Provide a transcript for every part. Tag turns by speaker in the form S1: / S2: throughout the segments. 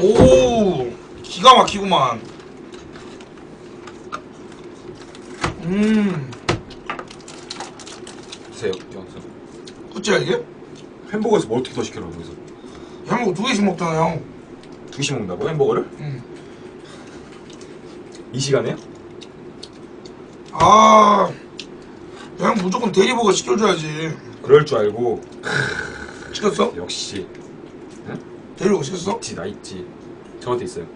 S1: 오, 기가 막히구만.
S2: 드세요, 영수.
S1: 어째야 이게?
S2: 햄버거에서 뭐 어떻게 더 시켜라, 거기서?
S1: 햄버거 2개씩 먹잖아요.
S2: 2시 먹는다고, 햄버거를? 이 시간에요?
S1: 아, 형 무조건 대리버거 시켜줘야지.
S2: 그럴 줄 알고.
S1: 시켰어?
S2: 역시. 응?
S1: 대리버거 시켰어?
S2: 있지, 나 있지. 저한테 있어요.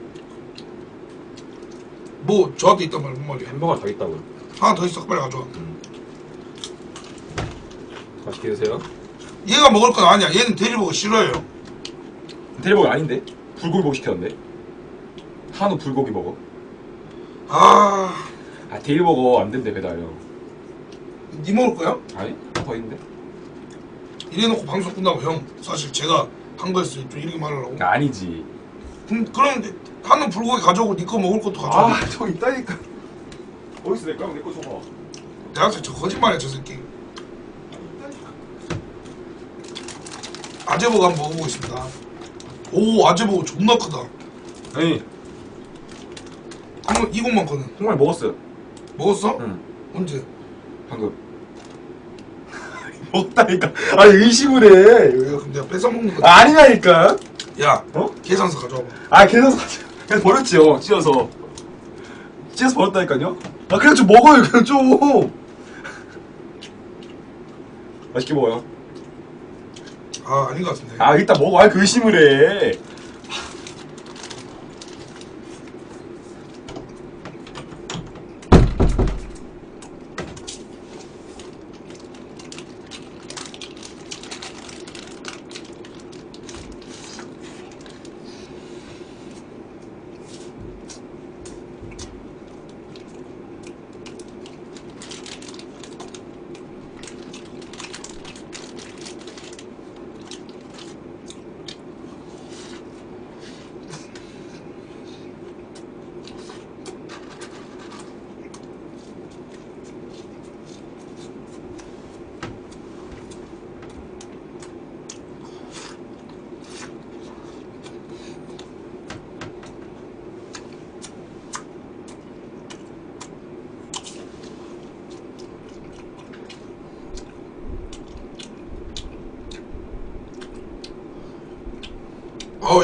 S1: 뭐 저한테 있단 말이야, 뭔 말이야.
S2: 햄버거가 더 있다고요.
S1: 하나 더 있어, 빨리 가져와.
S2: 맛있게 드세요.
S1: 얘가 먹을 건 아니야. 얘는 대리버거 싫어해요.
S2: 대리버거 아닌데? 불고기버거 시켰는데? 한우 불고기 버거.
S1: 아,
S2: 대리버거 안 된대, 배달요.
S1: 니 먹을 거야?
S2: 아니? 더 있는데?
S1: 이래놓고 방송 끝나고 형 사실 제가 한 거였어요. 좀 이렇게 말하려고.
S2: 아니지.
S1: 그럼 하는 불고기 가져오고 니 거 먹을 것도 가져와.
S2: 저 있다니까. 어디서 내 거야? 내 거 줘봐.
S1: 내가 저 거짓말이야 저 새끼. 아재버거 한번 먹어보겠습니다. 오, 아재버거 존나 크다.
S2: 아니,
S1: 한번 이것만 거는
S2: 정말 먹었어요.
S1: 먹었어?
S2: 응.
S1: 언제?
S2: 방금. 먹다니까. 의심을 해.
S1: 그럼 내가 뺏어 먹는 거.
S2: 아니라니까.
S1: 야,
S2: 어?
S1: 계산서 가져와봐.
S2: 그냥 버렸지요. 찢어서 버렸다니까요. 그냥 좀 먹어요. 그냥 좀. 맛있게 먹어요.
S1: 아, 아닌 것 같은데.
S2: 이따 먹어. 그 의심을 해.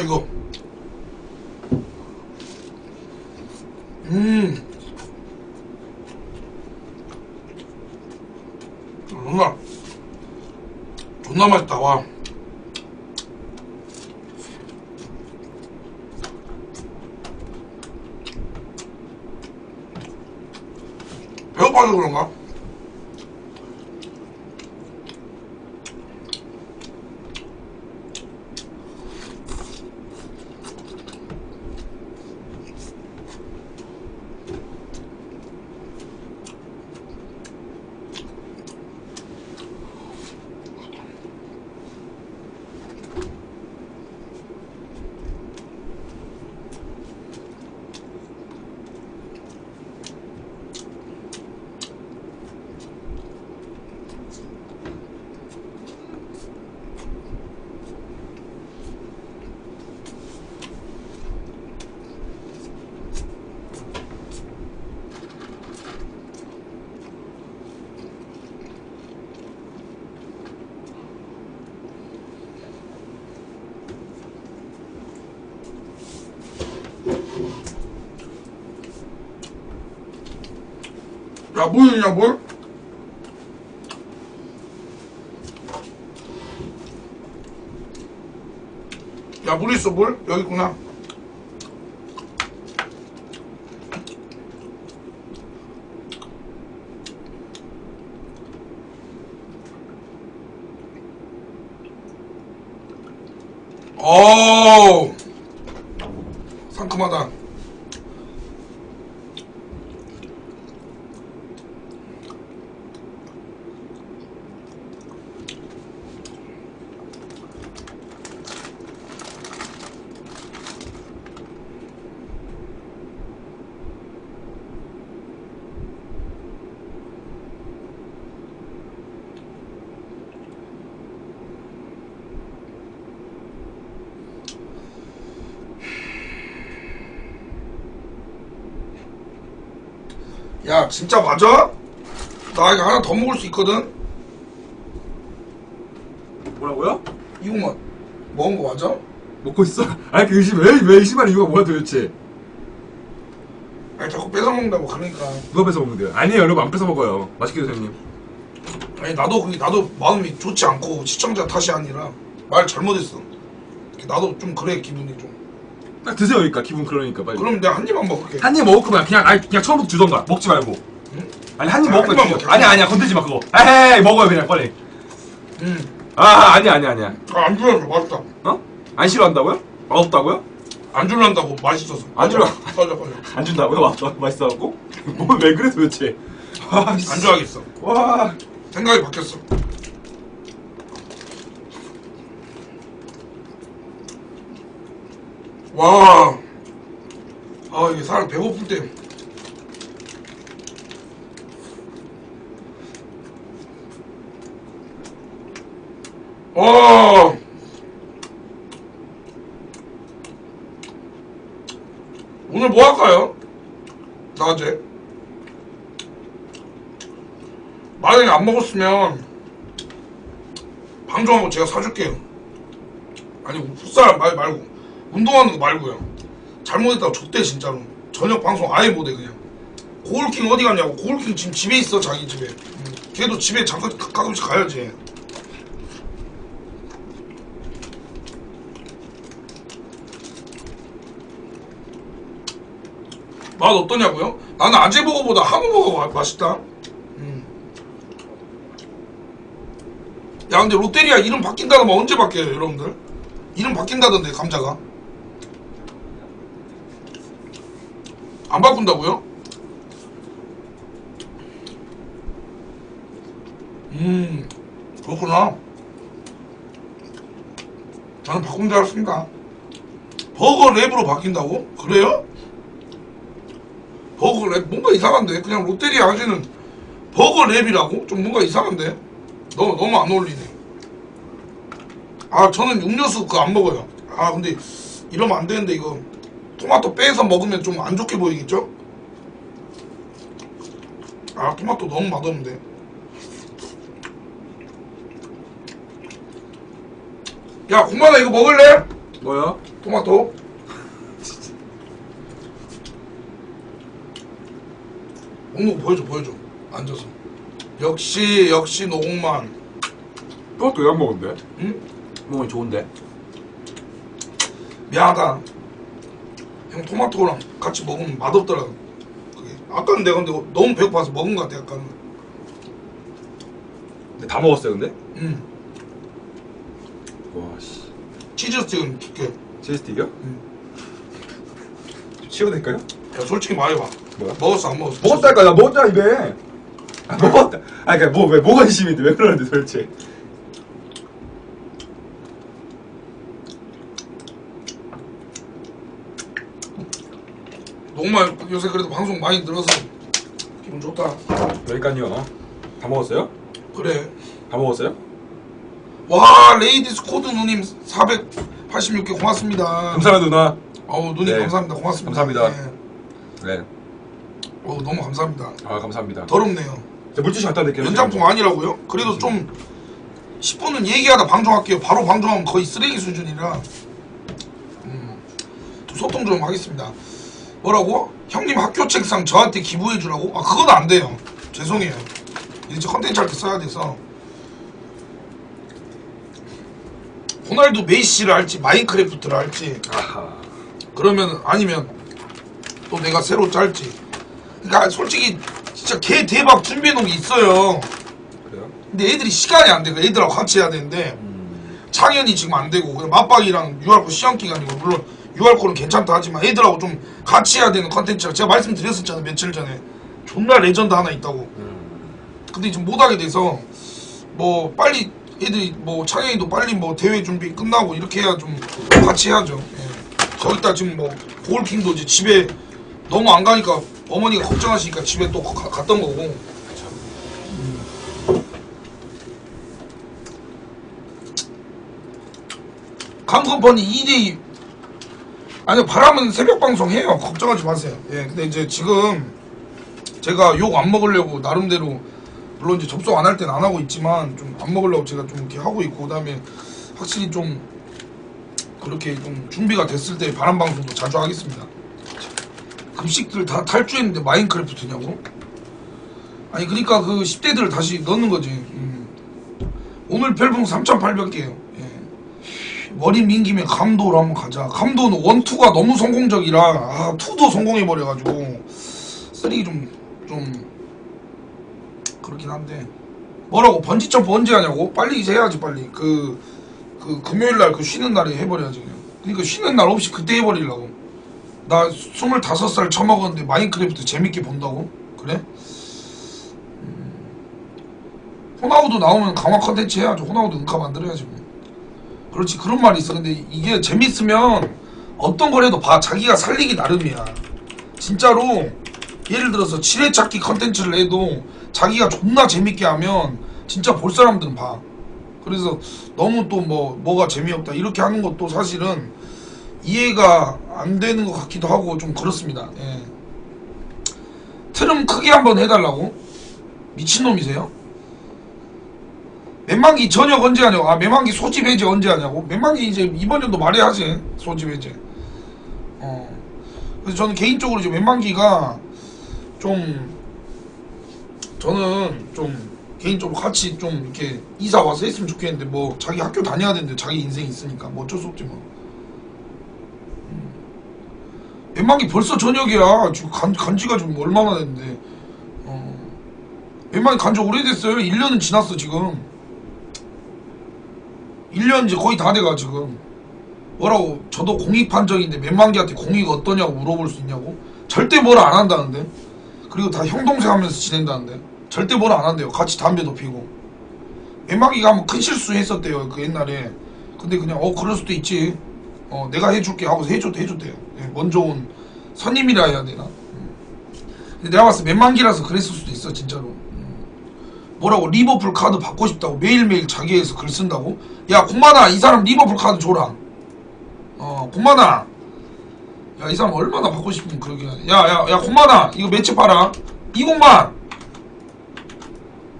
S1: 이거. 존나 맛있다. 와. 배고파서 그런가? 야, 물 있냐, 물? 야, 물 있어, 물? 여기 있구나. 상큼하다. 야 진짜 맞아? 나 이거 하나 더 먹을 수 있거든?
S2: 뭐라고요?
S1: 이거만 먹은 거 맞아?
S2: 먹고 있어? 아니 그 왜 의심하는 이유가 뭐야 도대체?
S1: 아니 자꾸 뺏어 먹는다고 그러니까.
S2: 누가 뺏어 먹는데요? 아니에요 여러분 안 뺏어 먹어요. 맛있게 드세요 형님.
S1: 아니 나도 마음이 좋지 않고 시청자 탓이 아니라 말 잘못했어. 나도 좀 그래 기분이 좀.
S2: 딱 드세요 그러니까 기분 그러니까 빨리.
S1: 그럼 내가 한 입만 먹을게.
S2: 한 입 먹을 거면 그냥 처음부터 주던가 먹지 말고.
S1: 응?
S2: 아니 한 입
S1: 아,
S2: 먹을
S1: 한
S2: 거야.
S1: 입만 먹게.
S2: 아니야 건들지 마 그거. 에이 먹어요 그냥 빨리. 아니야.
S1: 안 줄란다 맛있다.
S2: 어? 안 싫어한다고요? 맛없다고요?
S1: 안 줄란다고 맛있어서.
S2: 안 줄라.
S1: 꺼져.
S2: 안 준다고요? 맛있어갖고? 뭐 왜 그래 도대체?
S1: 안 좋아하겠어.
S2: 와.
S1: 생각이 바뀌었어. 와. 아 이게 사람 배고플 때. 와. 오늘 뭐 할까요? 낮에? 만약에 안 먹었으면 방송하고 제가 사줄게요. 아니 풋살 말고 운동하는 거 말고요. 잘못했다고 줬대 진짜로. 저녁 방송 아예 못해 그냥. 고울킹 어디 갔냐고. 고울킹 지금 집에 있어 자기 집에. 걔도 집에 잠깐 가끔씩 가야지. 맛 어떠냐고요? 나는 아재버거보다 한우버거가 맛있다. 야 근데 롯데리아 이름 바뀐다더만 언제 바뀌어요 여러분들? 이름 바뀐다던데 감자가. 안 바꾼다고요? 그렇구나. 저는 바꾼 줄 알았습니다. 버거 랩으로 바뀐다고? 그래요? 버거 랩 뭔가 이상한데. 그냥 롯데리아 아재는 버거 랩이라고? 좀 뭔가 이상한데. 너무 안 어울리네. 아 저는 음료수 그거 안 먹어요. 아 근데 이러면 안 되는데 이거 토마토 빼서 먹으면 좀 안 좋게 보이겠죠? 아 토마토 너무 맛없는데. 야 공만아 이거 먹을래?
S2: 뭐야?
S1: 토마토. 먹는 거 보여줘 앉아서. 역시 노공만.
S2: 그것도 왜 안 먹었는데?
S1: 응?
S2: 먹으면 좋은데.
S1: 미안하다. 형 토마토랑 같이 먹으면 맛없더라. 그게 아까는 내가 근데 너무 배고파서 먹은 것 같아 약간.
S2: 근데 다 먹었어요 근데?
S1: 응.
S2: 와씨.
S1: 치즈 스틱은 줄게.
S2: 치즈스틱이요?
S1: 응.
S2: 좀 치워도 될까요?
S1: 야 솔직히 말해봐.
S2: 뭐야?
S1: 먹었어 안 먹었어?
S2: 먹었다니까 나 먹었잖아 입에. 아, 먹었다. 아 그니까 뭐가 의심인데 왜 그러는데 도대체.
S1: 정말 요새 그래도 방송 많이 늘어서 기분 좋다.
S2: 그러니까요. 다 먹었어요?
S1: 그래.
S2: 다 먹었어요?
S1: 와 레이디스 코드 누님 486개 고맙습니다.
S2: 감사합니다 누나.
S1: 어우 누님
S2: 네.
S1: 감사합니다. 고맙습니다.
S2: 감사합니다.
S1: 네.
S2: 네.
S1: 어우 너무 감사합니다.
S2: 아 감사합니다.
S1: 더럽네요.
S2: 자, 물티슈 갖다 드릴게요.
S1: 연장풍 아니라고요? 그래도 좀 10분은 얘기하다 방송할게요. 바로 방송하면 거의 쓰레기 수준이라 좀 소통 좀 하겠습니다. 뭐라고? 형님 학교 책상 저한테 기부해주라고? 아 그건 안 돼요. 죄송해요. 이제 컨텐츠 할 때 써야 돼서. 호날두 메이시를 할지 마인크래프트를 할지.
S2: 아하.
S1: 그러면 아니면 또 내가 새로 짤지. 그러니까 솔직히 진짜 개 대박 준비해놓은 게 있어요.
S2: 그래요?
S1: 근데 애들이 시간이 안 돼. 애들하고 같이 해야 되는데 창현이 지금 안 되고 그냥 맞박이랑 유알코 시험 기간이고 물론 유알코는 괜찮다 하지만 애들하고 좀 같이 해야 되는 컨텐츠가 제가 말씀드렸었잖아요 며칠 전에. 존나 레전드 하나 있다고. 근데 지금 못하게 돼서 뭐 빨리 애들이 뭐 창현이도 빨리 뭐 대회 준비 끝나고 이렇게 해야 좀 같이 해야죠. 예. 거기다 지금 뭐 보울킹도 이제 집에 너무 안 가니까 어머니가 걱정하시니까 집에 또 갔던 거고. 강컴퍼니 2대2 아니요 바람은 새벽 방송 해요. 걱정하지 마세요. 예 근데 이제 지금 제가 욕 안 먹으려고 나름대로 물론 이제 접속 안 할 땐 안 하고 있지만 좀 안 먹으려고 제가 좀 이렇게 하고 있고 그다음에 확실히 좀 그렇게 좀 준비가 됐을 때 바람 방송도 자주 하겠습니다. 급식들 다 탈주했는데 마인크래프트냐고? 아니 그러니까 그 10대들을 다시 넣는 거지. 오늘 별풍 3,800개요. 예. 머리 민김에 감도로 한번 가자. 감도는 1, 2가 너무 성공적이라 2도 성공해버려가지고 3이 좀 그렇긴 한데 뭐라고 번지점프 언제 하냐고? 빨리 이제 해야지 빨리. 그 금요일날 그 쉬는 날에 해버려야지 그냥. 그러니까 쉬는 날 없이 그때 해버리려고. 나 25살 처먹었는데 마인크래프트 재밌게 본다고? 그래? 호나우도 나오면 강화 컨텐츠 해야죠. 호나우도 은카 만들어야지 뭐. 그렇지 그런 말이 있어. 근데 이게 재밌으면 어떤 걸 해도 봐. 자기가 살리기 나름이야. 진짜로 예를 들어서 지뢰찾기 컨텐츠를 해도 자기가 존나 재밌게 하면 진짜 볼 사람들은 봐. 그래서 너무 또 뭐가 재미없다 이렇게 하는 것도 사실은 이해가 안 되는 것 같기도 하고 좀 그렇습니다. 예. 트름 크게 한번 해달라고? 미친놈이세요? 맨만기 저녁 언제 하냐고? 맨만기 소집 해제 언제 하냐고? 맨만기 이제 이번 연도 말에 하지 소집 해제. 그래서 저는 개인적으로 이제 맨만기가 저는 좀 개인적으로 같이 좀 이렇게 이사 와서 했으면 좋겠는데 뭐 자기 학교 다녀야 되는데 자기 인생 있으니까 뭐 어쩔 수 없지 뭐. 맨만기 벌써 저녁이야. 지금 간지가 지금 얼마나 됐는데. 맨만기 간지 오래됐어요. 1년은 지났어 지금. 1년 이제 거의 다 돼가 지금. 뭐라고 저도 공익 판정인데 맨만기한테 공익 어떠냐고 물어볼 수 있냐고? 절대 뭘 안 한다는데. 그리고 다 형 동생 하면서 지낸다는데. 절대 뭘 안 한대요. 같이 담배도 피고. 맨만기가 한번 큰 실수했었대요 그 옛날에. 근데 그냥 그럴 수도 있지. 내가 해줄게 하고서 해줬대요. 예, 먼저 온 선임이라 해야 되나? 근데 내가 봤을 때 맨만기라서 그랬을 수도 있어 진짜로. 뭐라고 리버풀 카드 받고 싶다고 매일매일 자기에서 글 쓴다고? 야 공만아 이 사람 리버풀 카드 줘라. 공만아 야 이 사람 얼마나 받고 싶으면 그러게. 야야야 공만아 이거 매치 팔아. 이공만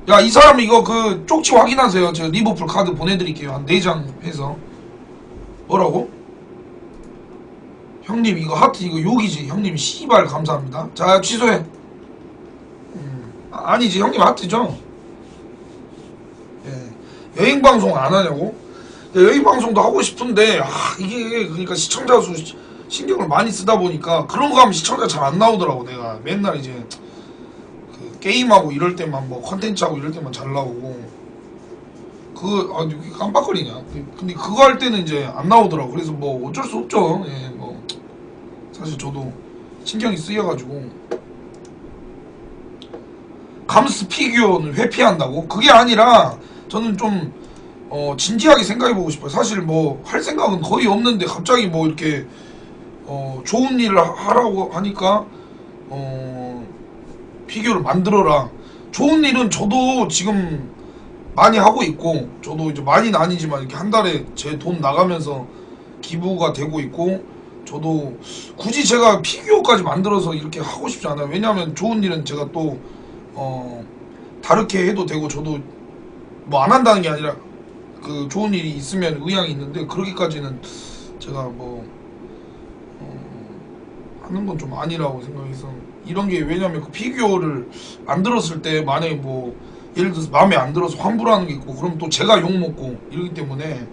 S1: 야 이 사람 이거 그 쪽지 확인하세요. 제가 리버풀 카드 보내드릴게요. 한 4장 해서. 뭐라고? 형님 이거 하트 이거 욕이지. 형님 씨발 감사합니다. 자 취소해. 아니지 형님 하트죠. 예. 여행방송 안 하냐고? 여행방송도 하고 싶은데 이게 그러니까 시청자 수 신경을 많이 쓰다 보니까 그런 거 하면 시청자 잘 안 나오더라고. 내가 맨날 이제 그 게임하고 이럴 때만 뭐 컨텐츠하고 이럴 때만 잘 나오고 이게 깜빡거리냐. 근데 그거 할 때는 이제 안 나오더라고. 그래서 뭐 어쩔 수 없죠. 예, 뭐 사실 저도 신경이 쓰여가지고. 감스 피규어는 회피한다고? 그게 아니라 저는 좀 진지하게 생각해보고 싶어요. 사실 뭐 할 생각은 거의 없는데 갑자기 뭐 이렇게 좋은 일을 하라고 하니까 피규어를 만들어라. 좋은 일은 저도 지금 많이 하고 있고 저도 이제 많이는 아니지만 이렇게 한 달에 제 돈 나가면서 기부가 되고 있고 저도 굳이 제가 피규어까지 만들어서 이렇게 하고 싶지 않아요. 왜냐하면 좋은 일은 제가 또 다르게 해도 되고 저도 뭐 안 한다는 게 아니라 그 좋은 일이 있으면 의향이 있는데 그러기까지는 제가 뭐 하는 건 좀 아니라고 생각해서 이런 게. 왜냐면 그 피규어를 만들었을 때 만약에 뭐 예를 들어서 마음에 안 들어서 환불하는 게 있고 그럼 또 제가 욕먹고 이러기 때문에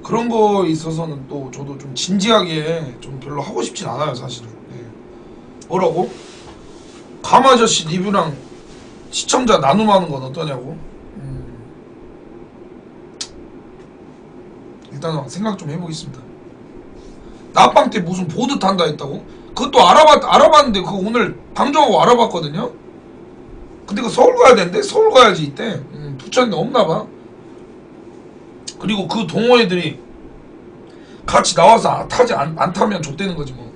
S1: 그런 거에 있어서는 또 저도 좀 진지하게 좀 별로 하고 싶진 않아요 사실은. 네. 뭐라고? 감아저씨 리뷰랑 시청자 나눔하는 건 어떠냐고? 일단 생각 좀 해보겠습니다. 나빵 때 무슨 보드 탄다 했다고? 그것도 알아봤는데 그거 오늘 방송하고 알아봤거든요? 근데 그 서울 가야 되는데? 서울 가야지 이때. 부천에 없나봐. 그리고 그 동호 애들이 같이 나와서 타지 안 타면 좆되는 거지 뭐.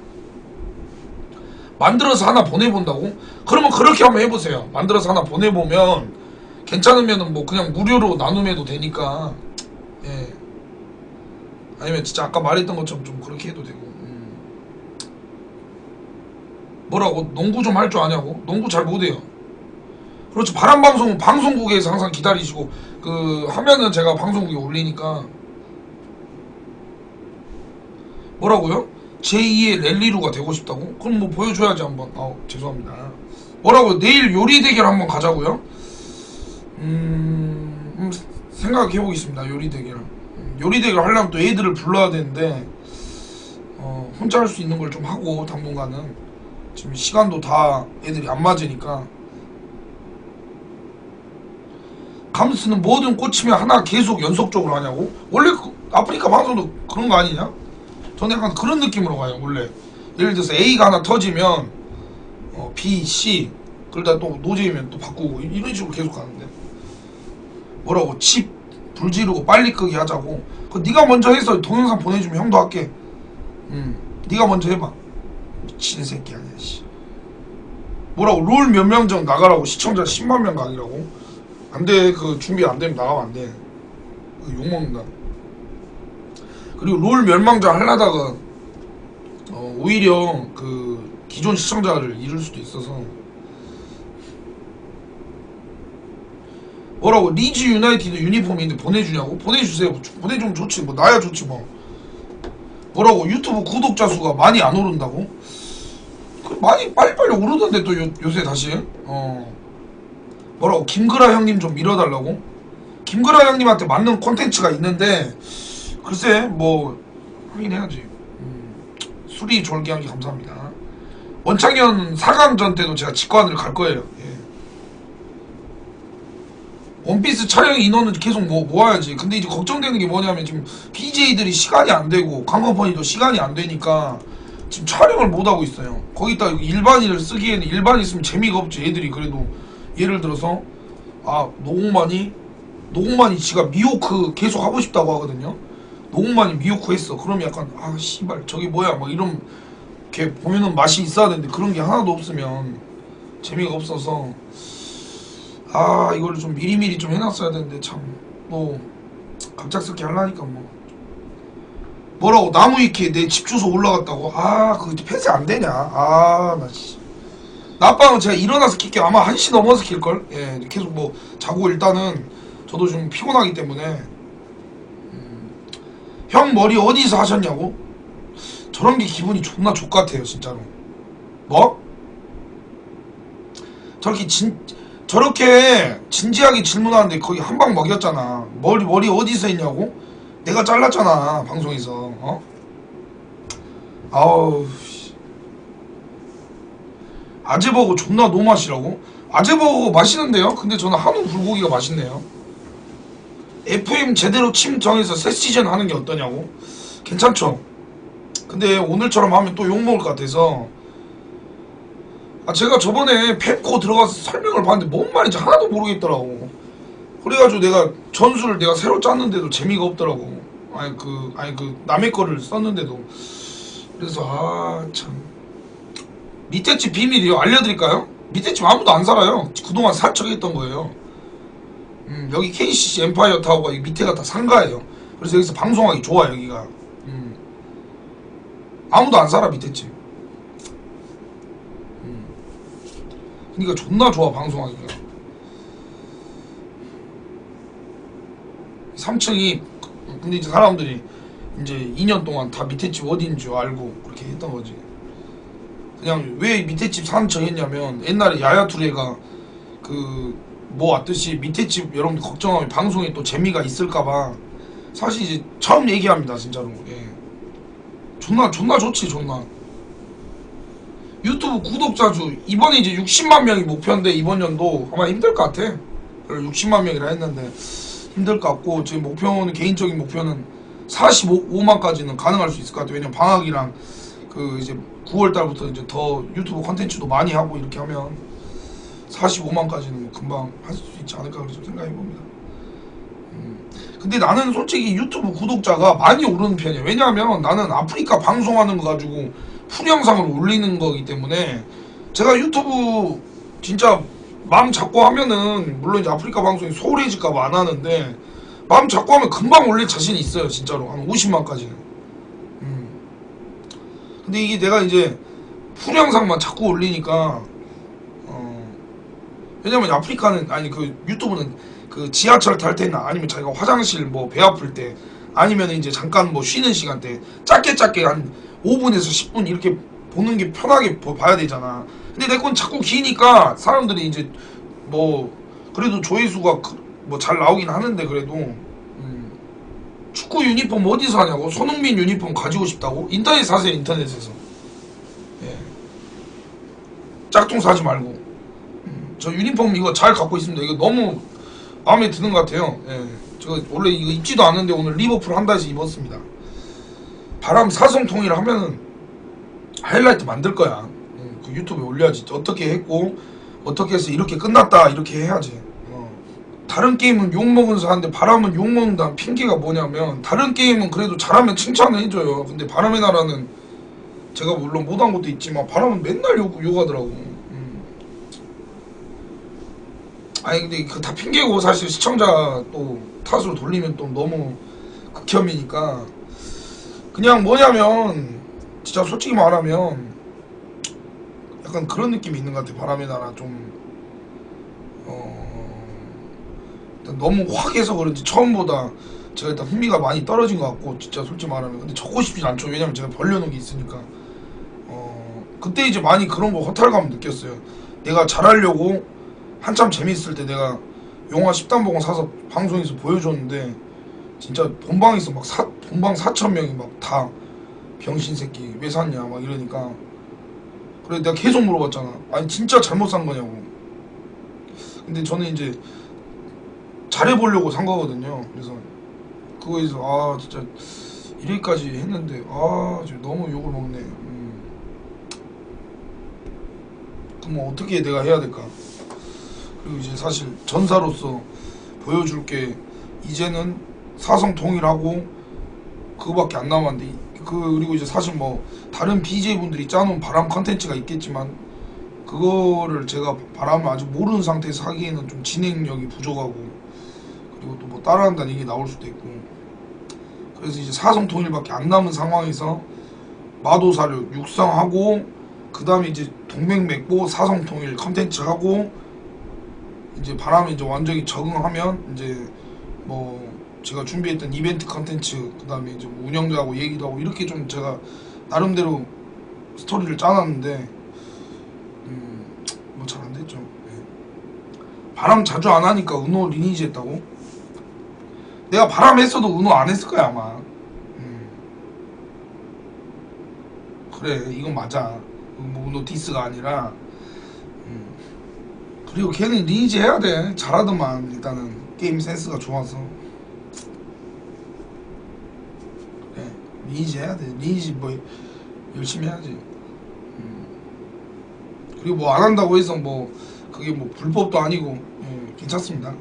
S1: 만들어서 하나 보내본다고? 그러면 그렇게 한번 해보세요. 만들어서 하나 보내보면 괜찮으면은 뭐 그냥 무료로 나눔해도 되니까. 예. 아니면 진짜 아까 말했던 것처럼 좀 그렇게 해도 되고. 뭐라고? 농구 좀 할 줄 아냐고? 농구 잘 못해요. 그렇죠. 바람방송은 방송국에서 항상 기다리시고 그 하면은 제가 방송국에 올리니까. 뭐라고요? 제2의 랠리루가 되고 싶다고? 그럼 뭐 보여줘야지 한번. 죄송합니다. 뭐라고? 내일 요리 대결 한번 가자고요? 생각해보겠습니다. 요리 대결. 요리 대결 하려면 또 애들을 불러야 되는데 혼자 할 수 있는 걸 좀 하고 당분간은 지금 시간도 다 애들이 안 맞으니까. 감스는 뭐든 꽂히면 하나 계속 연속적으로 하냐고? 원래 아프리카 방송도 그런 거 아니냐? 저는 약간 그런 느낌으로 가요. 원래 예를 들어서 A가 하나 터지면 B, C 그러다 또 노잼이면 또 바꾸고 이런 식으로 계속 가는데. 뭐라고? 칩 불 지르고 빨리 끄기 하자고. 그 네가 먼저 해서 동영상 보내주면 형도 할게. 네가 먼저 해봐. 미친 새끼 아니야 씨. 뭐라고? 롤 몇 명전 나가라고. 시청자 10만 명 가기라고. 안돼. 그 준비 안되면 나가면 안돼. 욕먹는다. 그리고 롤 멸망전 하려다가 오히려 그 기존 시청자를 잃을 수도 있어서. 뭐라고? 리즈 유나이티드 유니폼인데 보내주냐고? 보내주세요. 보내주면 좋지. 뭐 나야 좋지 뭐. 뭐라고? 유튜브 구독자 수가 많이 안 오른다고? 많이 빨리빨리 오르던데 또 요새 다시. 뭐라고? 김그라 형님 좀 밀어달라고? 김그라 형님한테 맞는 콘텐츠가 있는데 글쎄 뭐 하긴 해야지. 수리 졸기한기 감사합니다. 원창현 4강전 때도 제가 직관을 갈 거예요. 예. 원피스 촬영 인원은 계속 모아야지. 근데 이제 걱정되는 게 뭐냐면 지금 BJ들이 시간이 안 되고 강컴퍼니도 시간이 안 되니까 지금 촬영을 못 하고 있어요. 거기다 일반인을 쓰기에는 일반인 있으면 재미가 없지. 애들이 그래도 예를 들어서 노공만이 지가 미호크 계속 하고 싶다고 하거든요. 노공만이 미호크 했어. 그럼 약간 씨발 저게 뭐야 막 이런 게 보면은 맛이 있어야 되는데 그런 게 하나도 없으면 재미가 없어서 이거를 좀 미리미리 좀 해놨어야 되는데 참 뭐 갑작스럽게 하려니까 뭐라고? 나무 위키에 내 집 주소 올라갔다고? 그거 폐쇄 안 되냐? 나 씨. 낮방은 제가 일어나서 킬게요. 아마 1시 넘어서 킬걸? 예, 계속 뭐 자고 일단은 저도 좀 피곤하기 때문에. 형 머리 어디서 하셨냐고? 저런 게 기분이 존나 족같아요 진짜로. 뭐? 저렇게 진지하게 질문하는데 거기 한 방 먹였잖아. 머리 어디서 했냐고? 내가 잘랐잖아 방송에서. 아우 아재버거 존나 노맛이라고? 아재버거 맛있는데요? 근데 저는 한우 불고기가 맛있네요. FM 제대로 침 정해서 새 시즌 하는 게 어떠냐고? 괜찮죠? 근데 오늘처럼 하면 또 욕먹을 것 같아서 제가 저번에 펜코 들어가서 설명을 봤는데 뭔 말인지 하나도 모르겠더라고. 그래가지고 내가 전술을 내가 새로 짰는데도 재미가 없더라고. 남의 거를 썼는데도. 그래서 참 밑에 집 비밀이요. 알려드릴까요? 밑에 집 아무도 안 살아요. 그동안 살척했던 거예요. 여기 KCC 엠파이어 타워가 이 밑에가 다 상가예요. 그래서 여기서 방송하기 좋아 여기가. 아무도 안 살아 밑에 집. 그러니까 존나 좋아 방송하기가. 3층이 근데 이제 사람들이 이제 2년 동안 다 밑에 집 어딘 줄 알고 그렇게 했던 거지. 그냥 왜 밑에 집 사는 척 했냐면 옛날에 야야투레가 뭐 왔듯이 밑에 집 여러분들 걱정하면 방송에 또 재미가 있을까봐 사실 이제 처음 얘기합니다 진짜로. 예. 존나 좋지 존나. 유튜브 구독자 수 이번에 이제 60만 명이 목표인데 이번 연도 아마 힘들 것 같아. 60만 명이라 했는데 힘들 것 같고 제 목표는 개인적인 목표는 45만까지는 가능할 수 있을 것 같아. 왜냐면 방학이랑 이제 9월 달부터 이제 더 유튜브 컨텐츠도 많이 하고 이렇게 하면 45만까지는 뭐 금방 할 수 있지 않을까 그래서 생각해 봅니다. 근데 나는 솔직히 유튜브 구독자가 많이 오르는 편이야. 왜냐하면 나는 아프리카 방송하는 거 가지고 풀 영상을 올리는 거기 때문에 제가 유튜브 진짜 마음 잡고 하면은 물론 이제 아프리카 방송이 소홀해질까봐 안 하는데 마음 잡고 하면 금방 올릴 자신이 있어요 진짜로. 한 50만까지는. 근데 이게 내가 이제 풀 영상만 자꾸 올리니까 왜냐면 아프리카는 아니 그 유튜브는 그 지하철 탈 때나 아니면 자기가 화장실 뭐 배 아플 때 아니면 이제 잠깐 뭐 쉬는 시간대 짧게 한 5분에서 10분 이렇게 보는 게 편하게 봐야 되잖아. 근데 내 건 자꾸 기니까 사람들이 이제 뭐 그래도 조회수가 뭐 잘 나오긴 하는데 그래도 축구 유니폼 어디서 하냐고? 손흥민 유니폼 가지고 싶다고? 인터넷 사세요. 인터넷에서. 예. 짝퉁 사지 말고. 저 유니폼 이거 잘 갖고 있습니다. 이거 너무 마음에 드는 것 같아요. 예. 저 원래 이거 입지도 않는데 오늘 리버풀 한다 해서 입었습니다. 바람 사성 통일 하면은 하이라이트 만들 거야. 그 유튜브에 올려야지. 어떻게 했고 어떻게 해서 이렇게 끝났다 이렇게 해야지. 다른 게임은 욕먹은 사람인데 바람은 욕먹는다는 핑계가 뭐냐면 다른 게임은 그래도 잘하면 칭찬을 해줘요. 근데 바람의 나라는 제가 물론 못한 것도 있지만 바람은 맨날 욕하더라고. 아니 근데 그 다 핑계고 사실 시청자 또 탓으로 돌리면 또 너무 극혐이니까 그냥 뭐냐면 진짜 솔직히 말하면 약간 그런 느낌이 있는 것 같아. 바람의 나라 좀 너무 확 해서 그런지 처음보다 제가 일단 흥미가 많이 떨어진 것 같고 진짜 솔직히 말하면 근데 적고 싶진 않죠. 왜냐면 제가 벌려놓은 게 있으니까 그때 이제 많이 그런 거 허탈감 느꼈어요. 내가 잘하려고 한참 재밌을 때 내가 영화 10단봉을 사서 방송에서 보여줬는데 진짜 본방에서 막 본방 4,000명이 막 다 병신 새끼 왜 샀냐 막 이러니까 그래 내가 계속 물어봤잖아. 아니 진짜 잘못 산 거냐고. 근데 저는 이제 잘해보려고 산 거거든요. 그래서 그거에서 아 진짜 1위까지 했는데 아 지금 너무 욕을 먹네. 그럼 뭐 어떻게 내가 해야 될까? 그리고 이제 사실 전사로서 보여줄 게 이제는 사성 통일하고 그거밖에 안 남았는데 그리고 이제 사실 뭐 다른 BJ분들이 짜놓은 바람 컨텐츠가 있겠지만 그거를 제가 바람을 아직 모르는 상태에서 하기에는 좀 진행력이 부족하고 그리고 또 뭐 따라한다는 얘기 나올 수도 있고 그래서 이제 사성 통일밖에 안 남은 상황에서 마도사를 육성하고 그 다음에 이제 동맹 맺고 사성 통일 컨텐츠 하고 이제 바람에 이제 완전히 적응하면 이제 뭐 제가 준비했던 이벤트 컨텐츠 그 다음에 이제 뭐 운영자하고 얘기도 하고 이렇게 좀 제가 나름대로 스토리를 짜놨는데 뭐 잘 안 됐죠. 네. 바람 자주 안 하니까 은호 리니지 했다고? 내가 바람 했어도 은호 안 했을 거야 아마. 그래 이건 맞아. 뭐 은호 디스가 아니라 그리고 걔는 리니지 해야 돼. 잘하더만 일단은 게임 센스가 좋아서. 그래 리니지 해야 돼. 리니지 뭐 열심히 해야지. 그리고 뭐 안 한다고 해서 뭐 그게 뭐 불법도 아니고 괜찮습니다.